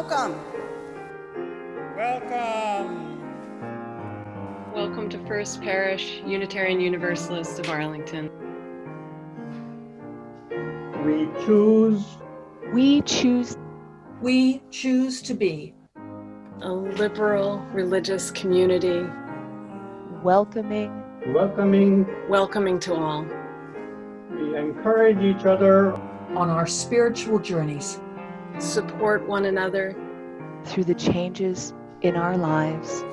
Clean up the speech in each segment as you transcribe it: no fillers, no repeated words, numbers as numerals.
Welcome. Welcome. Welcome to First Parish, Unitarian Universalists of Arlington. We choose. We choose. We choose to be A liberal religious community. Welcoming. Welcoming to all. We encourage each other on our spiritual journeys. Support one another through the changes in our lives.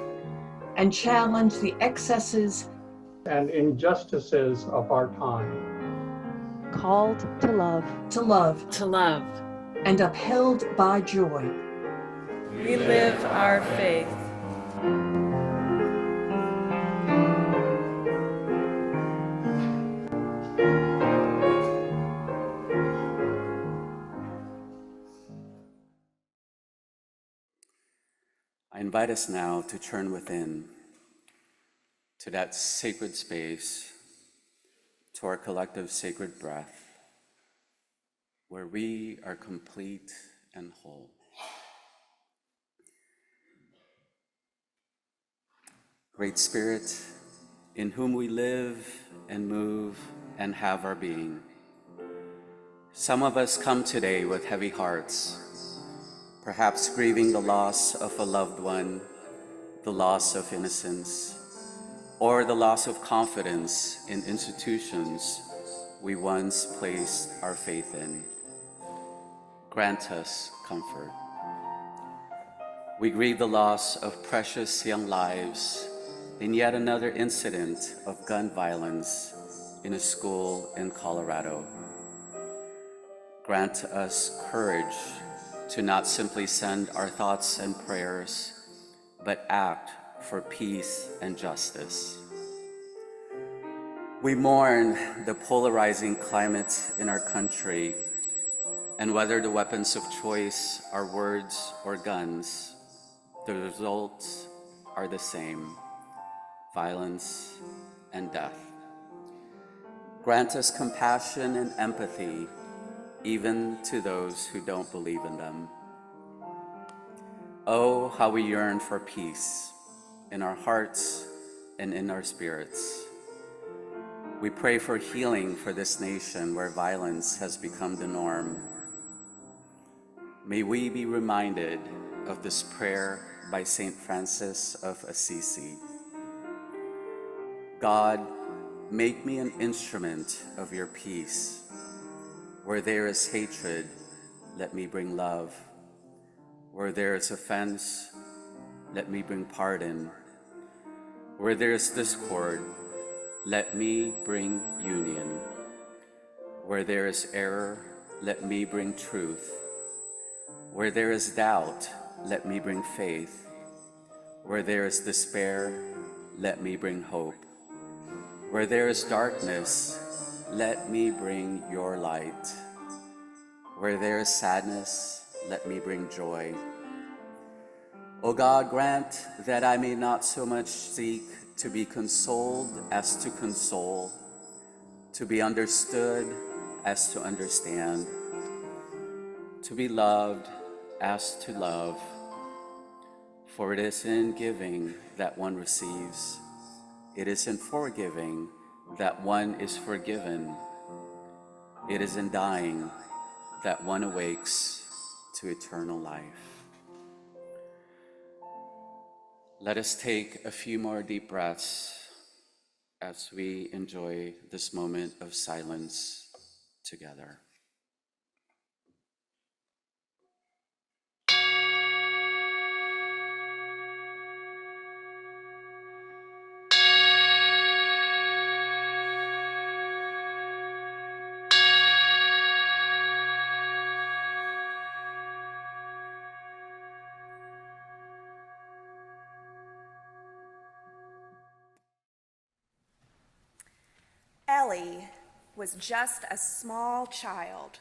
And challenge the excesses and injustices of our time. Called to love. To love. To love. And upheld by joy. We live our faith. I invite us now to turn within, to that sacred space, to our collective sacred breath, where we are complete and whole. Great Spirit, in whom we live and move and have our being. Some of us come today with heavy hearts, perhaps grieving the loss of a loved one, the loss of innocence, or the loss of confidence in institutions we once placed our faith in. Grant us comfort. We grieve the loss of precious young lives in yet another incident of gun violence in a school in Colorado. Grant us courage to not simply send our thoughts and prayers, but act for peace and justice. We mourn the polarizing climate in our country, and whether the weapons of choice are words or guns, the results are the same: violence and death. Grant us compassion and empathy, even to those who don't believe in them. Oh, how we yearn for peace in our hearts and in our spirits. We pray for healing for this nation where violence has become the norm. May we be reminded of this prayer by Saint Francis of Assisi. God, make me an instrument of your peace. Where there is hatred, let me bring love. Where there is offense, let me bring pardon. Where there is discord, let me bring union. Where there is error, let me bring truth. Where there is doubt, let me bring faith. Where there is despair, let me bring hope. Where there is darkness, let me bring your light. Where there is sadness, let me bring joy. O God, grant that I may not so much seek to be consoled as to console, to be understood as to understand, to be loved as to love. For it is in giving that one receives. It is in forgiving that one is forgiven. It is in dying that one awakes to eternal life. Let us take a few more deep breaths as we enjoy this moment of silence together. Ellie was just a small child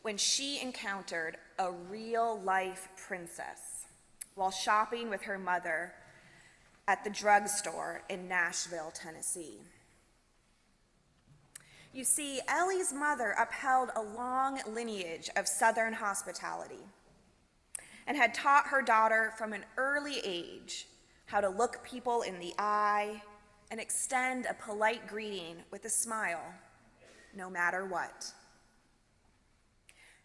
when she encountered a real-life princess while shopping with her mother at the drugstore in Nashville, Tennessee. You see, Ellie's mother upheld a long lineage of Southern hospitality. and had taught her daughter from an early age how to look people in the eye and extend a polite greeting with a smile, no matter what.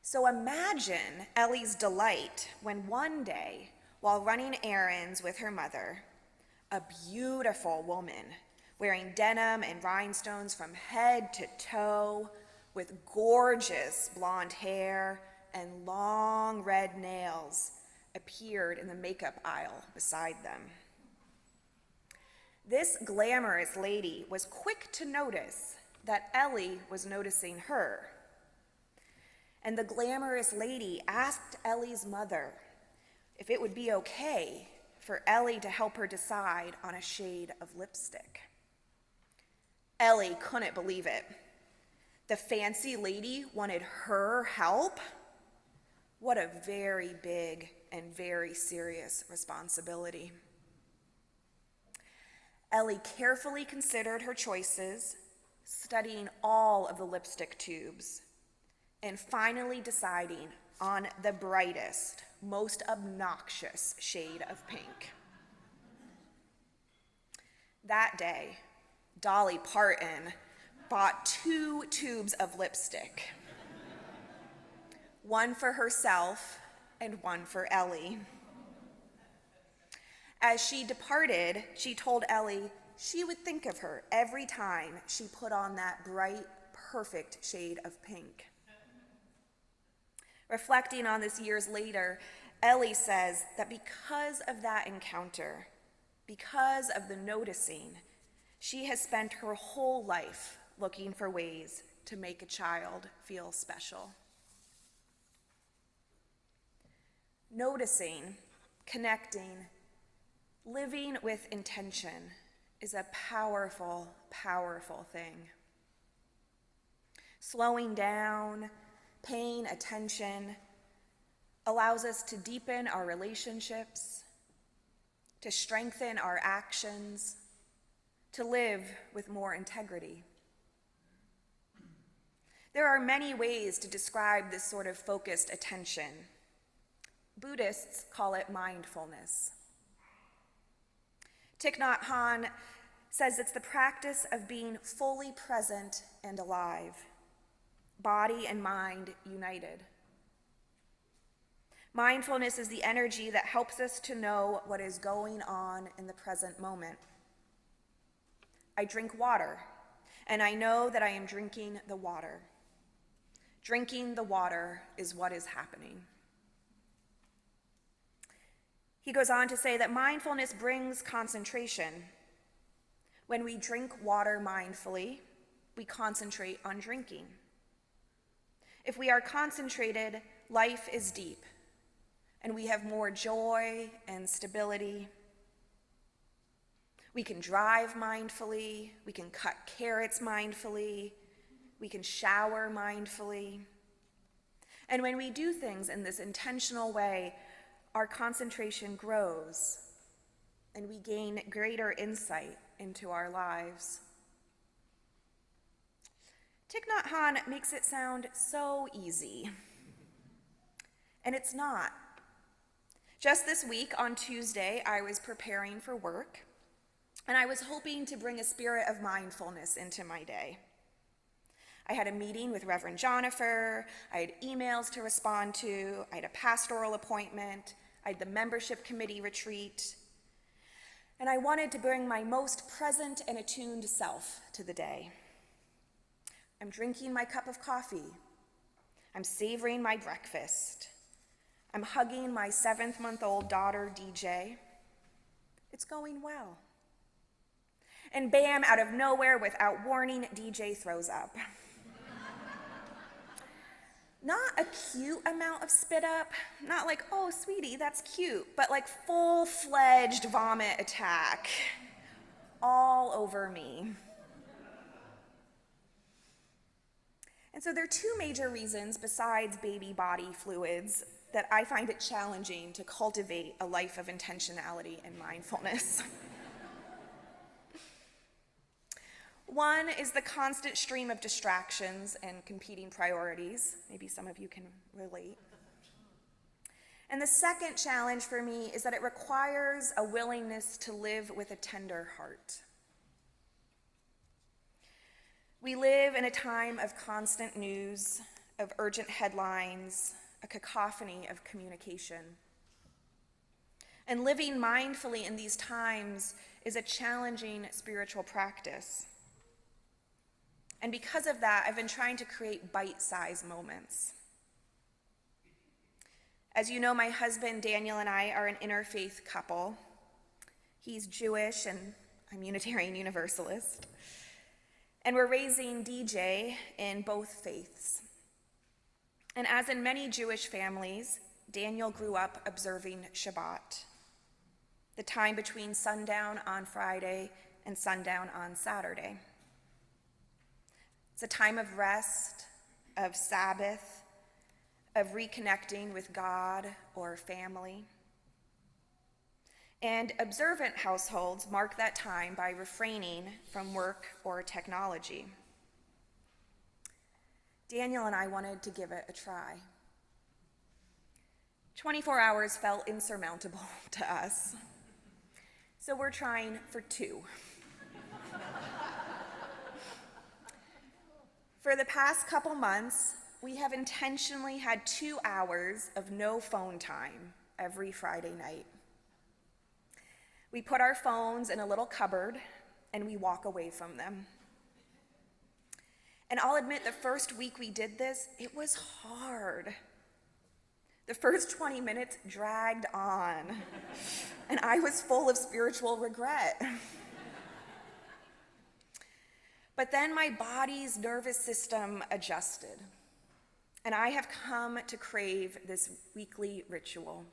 So imagine Ellie's delight when one day, while running errands with her mother, a beautiful woman wearing denim and rhinestones from head to toe, with gorgeous blonde hair and long red nails, appeared in the makeup aisle beside them. This glamorous lady was quick to notice that Ellie was noticing her. And the glamorous lady asked Ellie's mother if it would be okay for Ellie to help her decide on a shade of lipstick. Ellie couldn't believe it. The fancy lady wanted her help? What a very big and very serious responsibility. Ellie carefully considered her choices, studying all of the lipstick tubes, and finally deciding on the brightest, most obnoxious shade of pink. That day, Dolly Parton bought 2 tubes of lipstick, one for herself and one for Ellie. As she departed, she told Ellie she would think of her every time she put on that bright, perfect shade of pink. Reflecting on this years later, Ellie says that because of that encounter, because of the noticing, she has spent her whole life looking for ways to make a child feel special. Noticing, connecting, living with intention is a powerful, powerful thing. Slowing down, paying attention allows us to deepen our relationships, to strengthen our actions, to live with more integrity. There are many ways to describe this sort of focused attention. Buddhists call it mindfulness. Thich Nhat Hanh says it's the practice of being fully present and alive, body and mind united. Mindfulness is the energy that helps us to know what is going on in the present moment. I drink water, and I know that I am drinking the water. Drinking the water is what is happening. He goes on to say that mindfulness brings concentration. When we drink water mindfully, we concentrate on drinking. If we are concentrated, life is deep, and we have more joy and stability. We can drive mindfully, we can cut carrots mindfully, we can shower mindfully. And when we do things in this intentional way, our concentration grows, and we gain greater insight into our lives. Thich Nhat Hanh makes it sound so easy, and it's not. Just this week, on Tuesday, I was preparing for work, and I was hoping to bring a spirit of mindfulness into my day. I had a meeting with Reverend Jonipher, I had emails to respond to, I had a pastoral appointment, I had the membership committee retreat, and I wanted to bring my most present and attuned self to the day. I'm drinking my cup of coffee. I'm savoring my breakfast. I'm hugging my 7-month-old daughter, DJ. It's going well. And bam, out of nowhere, without warning, DJ throws up. Not a cute amount of spit up, not like, oh, sweetie, that's cute, but like full-fledged vomit attack all over me. And so there are 2 major reasons besides baby body fluids that I find it challenging to cultivate a life of intentionality and mindfulness. One is the constant stream of distractions and competing priorities. Maybe some of you can relate. And the second challenge for me is that it requires a willingness to live with a tender heart. We live in a time of constant news, of urgent headlines, a cacophony of communication. And living mindfully in these times is a challenging spiritual practice. And because of that, I've been trying to create bite-sized moments. As you know, my husband Daniel and I are an interfaith couple. He's Jewish and I'm Unitarian Universalist. And we're raising DJ in both faiths. And as in many Jewish families, Daniel grew up observing Shabbat, the time between sundown on Friday and sundown on Saturday. It's a time of rest, of Sabbath, of reconnecting with God or family. And observant households mark that time by refraining from work or technology. Daniel and I wanted to give it a try. 24 hours felt insurmountable to us, so we're trying for 2. For the past couple months, we have intentionally had 2 hours of no phone time every Friday night. We put our phones in a little cupboard and we walk away from them. And I'll admit, the first week we did this, it was hard. The first 20 minutes dragged on, and I was full of spiritual regret. But then my body's nervous system adjusted, and I have come to crave this weekly ritual.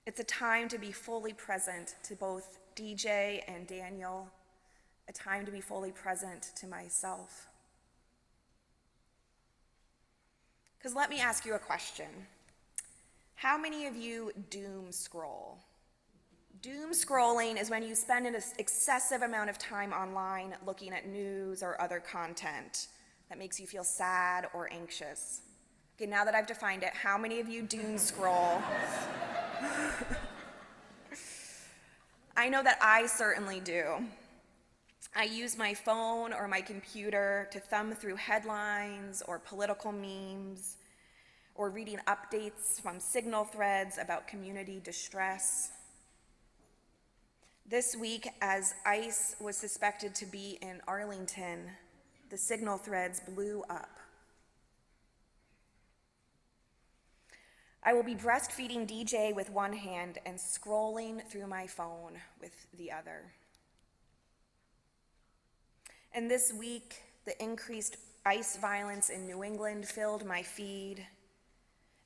It's a time to be fully present to both DJ and Daniel, a time to be fully present to myself. Because let me ask you a question. How many of you doom scroll? Doom scrolling is when you spend an excessive amount of time online looking at news or other content that makes you feel sad or anxious. Okay, now that I've defined it, how many of you doom scroll? I know that I certainly do. I use my phone or my computer to thumb through headlines or political memes, or reading updates from signal threads about community distress. This week, as ICE was suspected to be in Arlington, the signal threads blew up. I will be breastfeeding DJ with one hand and scrolling through my phone with the other. And this week, the increased ICE violence in New England filled my feed.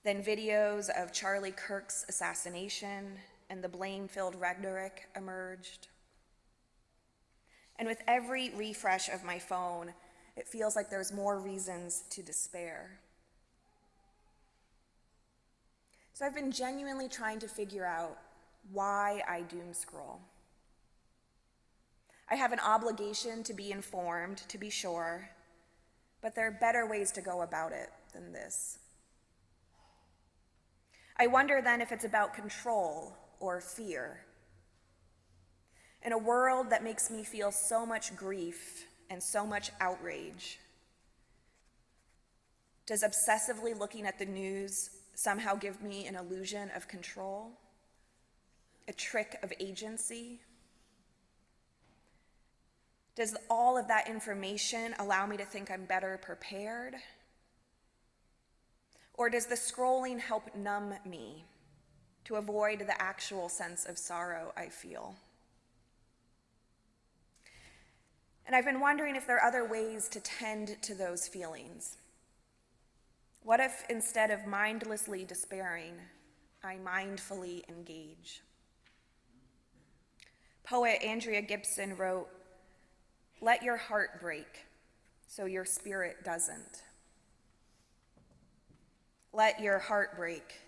Then videos of Charlie Kirk's assassination and the blame-filled rhetoric emerged. And with every refresh of my phone, it feels like there's more reasons to despair. So I've been genuinely trying to figure out why I doom scroll. I have an obligation to be informed, to be sure, but there are better ways to go about it than this. I wonder then if it's about control or fear. In a world that makes me feel so much grief and so much outrage, does obsessively looking at the news somehow give me an illusion of control? A trick of agency? Does all of that information allow me to think I'm better prepared? Or does the scrolling help numb me to avoid the actual sense of sorrow I feel? And I've been wondering if there are other ways to tend to those feelings. What if instead of mindlessly despairing, I mindfully engage? Poet Andrea Gibson wrote, "Let your heart break so your spirit doesn't. Let your heart break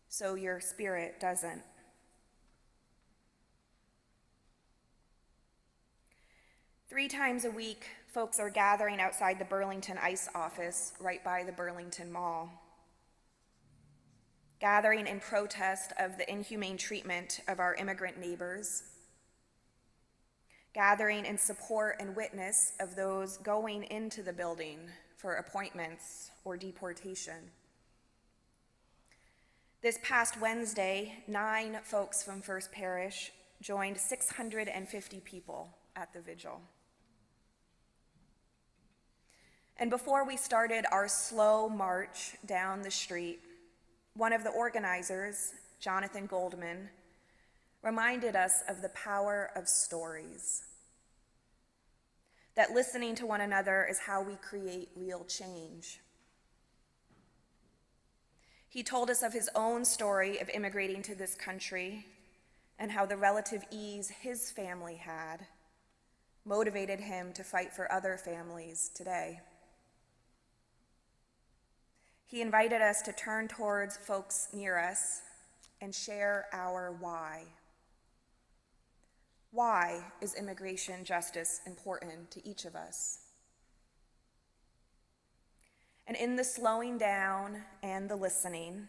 so your spirit doesn't." Three times a week, folks are gathering outside the Burlington ICE office right by the Burlington Mall. gathering in protest of the inhumane treatment of our immigrant neighbors, gathering in support and witness of those going into the building for appointments or deportation. This past Wednesday, 9 folks from First Parish joined 650 people at the vigil. And before we started our slow march down the street, one of the organizers, Jonathan Goldman, reminded us of the power of stories. That listening to one another is how we create real change. He told us of his own story of immigrating to this country and how the relative ease his family had motivated him to fight for other families today. He invited us to turn towards folks near us and share our why. Why is immigration justice important to each of us? And in the slowing down and the listening,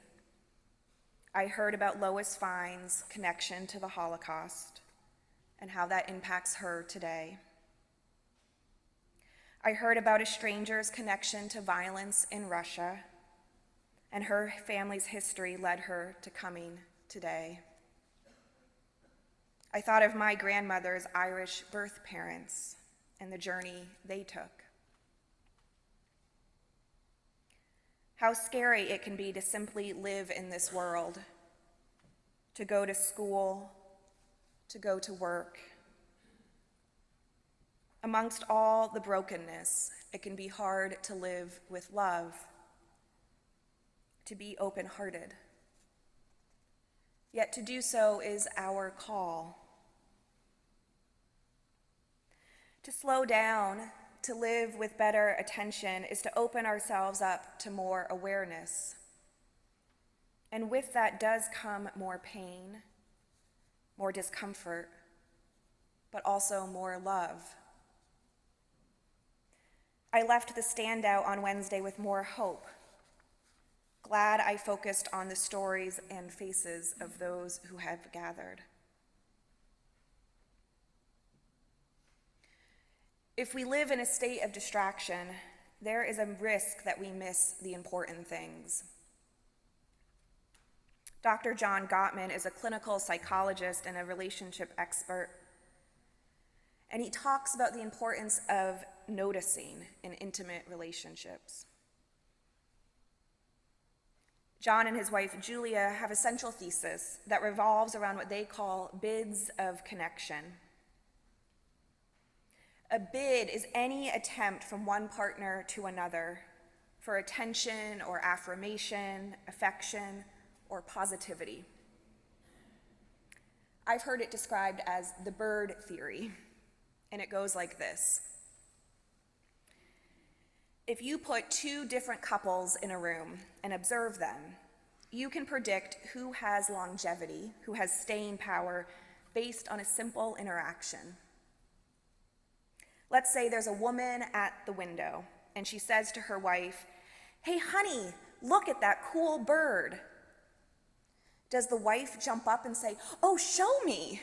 I heard about Lois Fine's connection to the Holocaust and how that impacts her today. I heard about a stranger's connection to violence in Russia, and her family's history led her to coming today. I thought of my grandmother's Irish birth parents and the journey they took. How scary it can be to simply live in this world, to go to school, to go to work. Amongst all the brokenness, it can be hard to live with love, to be open-hearted. Yet to do so is our call. To slow down, to live with better attention, is to open ourselves up to more awareness. And with that does come more pain, more discomfort, but also more love. I left the standout on Wednesday with more hope. Glad I focused on the stories and faces of those who have gathered. If we live in a state of distraction, there is a risk that we miss the important things. Dr. John Gottman is a clinical psychologist and a relationship expert, and he talks about the importance of noticing in intimate relationships. John and his wife, Julia, have a central thesis that revolves around what they call bids of connection. A bid is any attempt from one partner to another for attention or affirmation, affection, or positivity. I've heard it described as the bird theory, and it goes like this. If you put 2 different couples in a room and observe them, you can predict who has longevity, who has staying power, based on a simple interaction. Let's say there's a woman at the window, and she says to her wife, "Hey, honey, look at that cool bird." Does the wife jump up and say, "Oh, show me"?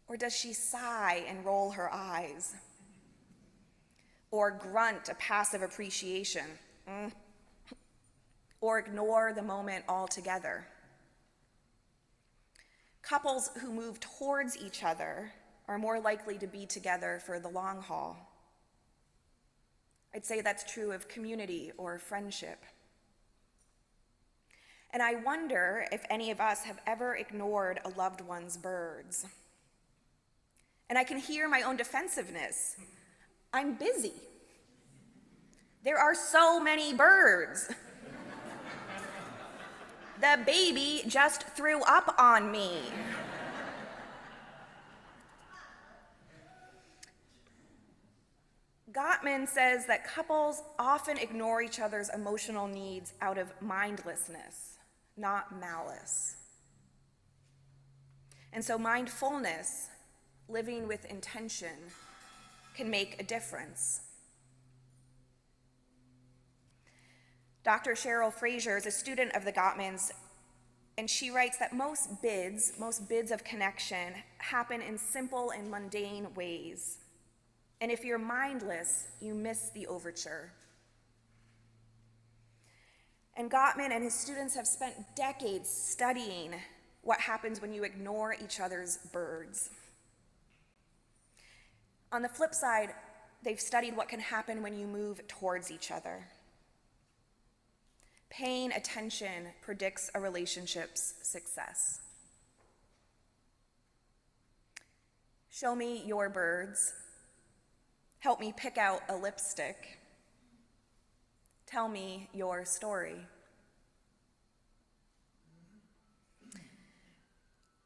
Or does she sigh and roll her eyes? Or grunt a passive appreciation? Or ignore the moment altogether? Couples who move towards each other are more likely to be together for the long haul. I'd say that's true of community or friendship. And I wonder if any of us have ever ignored a loved one's birds. And I can hear my own defensiveness. I'm busy. There are so many birds. The baby just threw up on me. Gottman says that couples often ignore each other's emotional needs out of mindlessness, not malice. And so mindfulness, living with intention, can make a difference. Dr. Cheryl Fraser is a student of the Gottmans And she writes that most bids of connection, happen in simple and mundane ways. And if you're mindless, you miss the overture. And Gottman and his students have spent decades studying what happens when you ignore each other's birds. On the flip side, they've studied what can happen when you move towards each other. Paying attention predicts a relationship's success. Show me your birds. Help me pick out a lipstick. Tell me your story.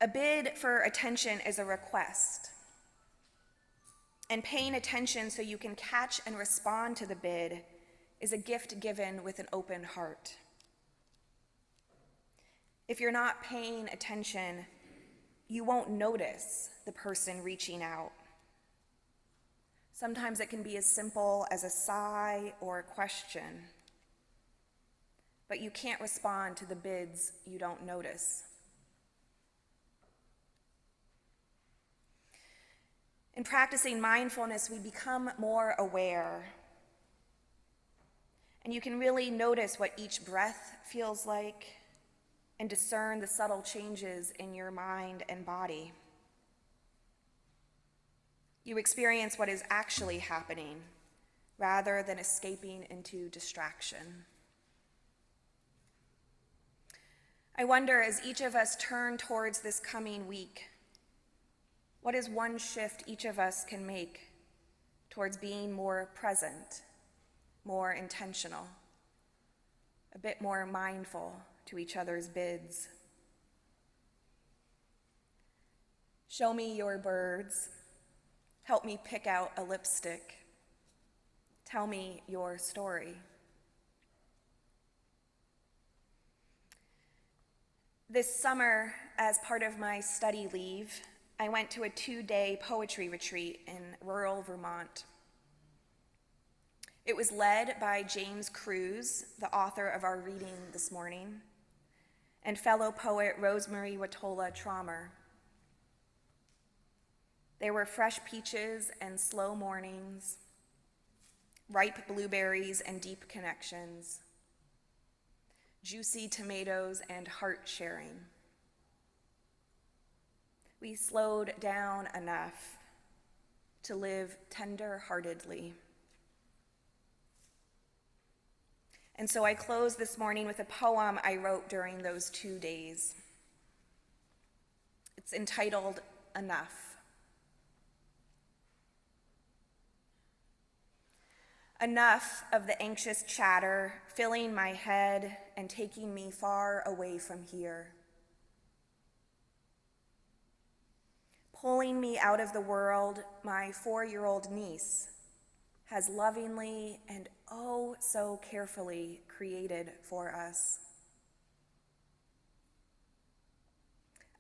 A bid for attention is a request. And paying attention so you can catch and respond to the bid is a gift given with an open heart. If you're not paying attention, you won't notice the person reaching out. Sometimes it can be as simple as a sigh or a question, but you can't respond to the bids you don't notice. In practicing mindfulness, we become more aware. And you can really notice what each breath feels like and discern the subtle changes in your mind and body. You experience what is actually happening rather than escaping into distraction. I wonder, as each of us turn towards this coming week, what is one shift each of us can make towards being more present, more intentional, a bit more mindful to each other's bids? Show me your birds. Help me pick out a lipstick. Tell me your story. This summer, as part of my study leave, I went to a 2-day poetry retreat in rural Vermont. It was led by James Cruz, the author of our reading this morning, and fellow poet Rosemary Watola Traumer. There were fresh peaches and slow mornings, ripe blueberries and deep connections, juicy tomatoes and heart sharing. We slowed down enough to live tender-heartedly. And so I close this morning with a poem I wrote during those 2 days. It's entitled, Enough. Enough of the anxious chatter filling my head and taking me far away from here. Pulling me out of the world my 4-year-old niece has lovingly and oh so carefully created for us.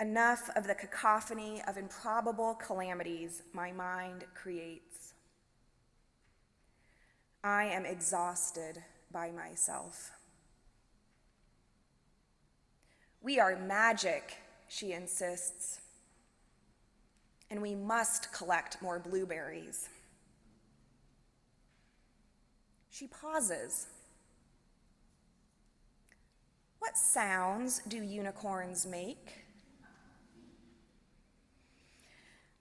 Enough of the cacophony of improbable calamities my mind creates. I am exhausted by myself. We are magic, she insists, and we must collect more blueberries. She pauses. What sounds do unicorns make?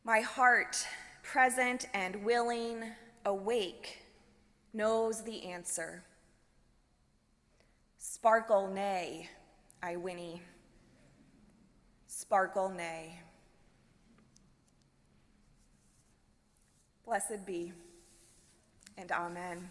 My heart, present and willing, awake, knows the answer. Sparkle nay, I whinny. Sparkle nay. Blessed be, and amen.